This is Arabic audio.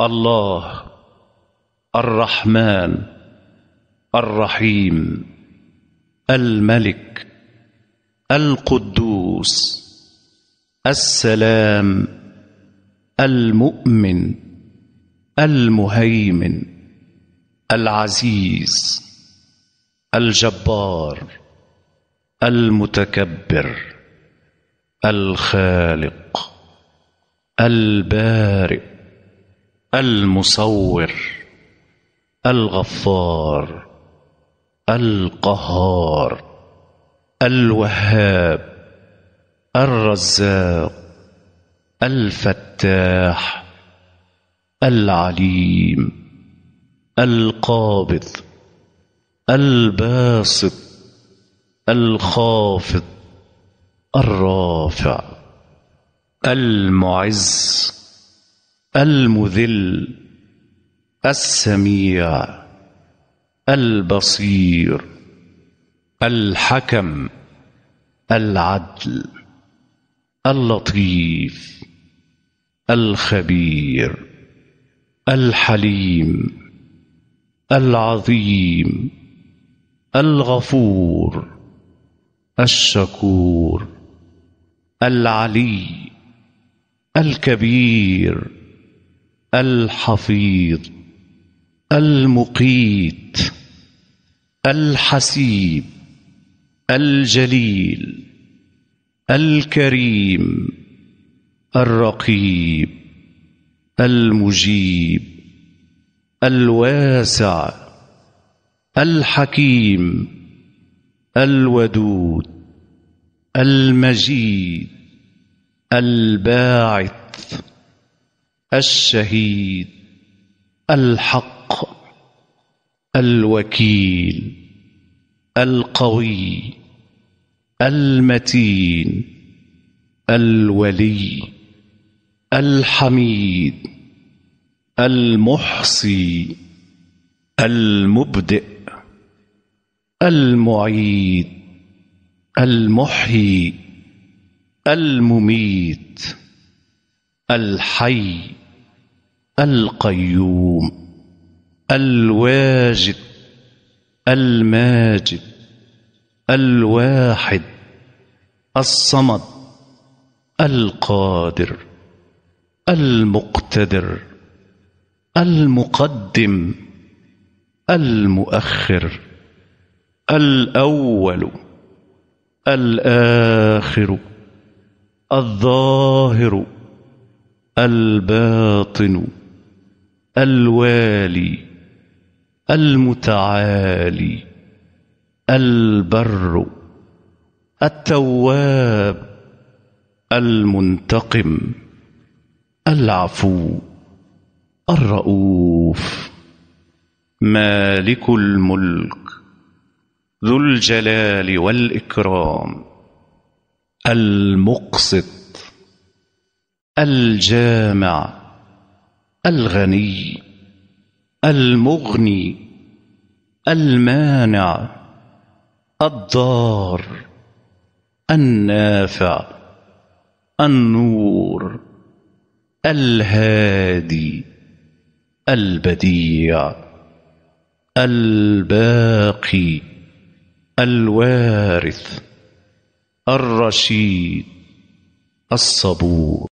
الله الرحمن الرحيم الملك القدوس السلام المؤمن المهيمن العزيز الجبار المتكبر الخالق البارئ المصور الغفار القهار الوهاب الرزاق الفتاح العليم القابض الباسط الخافض الرافع المعز المذل السميع البصير الحكم العدل اللطيف الخبير الحليم العظيم الغفور الشكور العلي الكبير الحفيظ المقيت الحسيب الجليل الكريم الرقيب المجيب الواسع الحكيم الودود المجيد الباعث الشهيد الحق الوكيل القوي المتين الولي الحميد المحصي المبدئ المعيد المحيي المميت الحي القيوم الواجد الماجد الواحد الصمد القادر المقتدر المقدم المؤخر الأول الآخر الظاهر الباطن الوالي المتعالي البر التواب المنتقم العفو الرؤوف مالك الملك ذو الجلال والإكرام المقسط الجامع الغني المغني المانع الضار النافع النور الهادي البديع الباقي الوارث الرشيد الصبور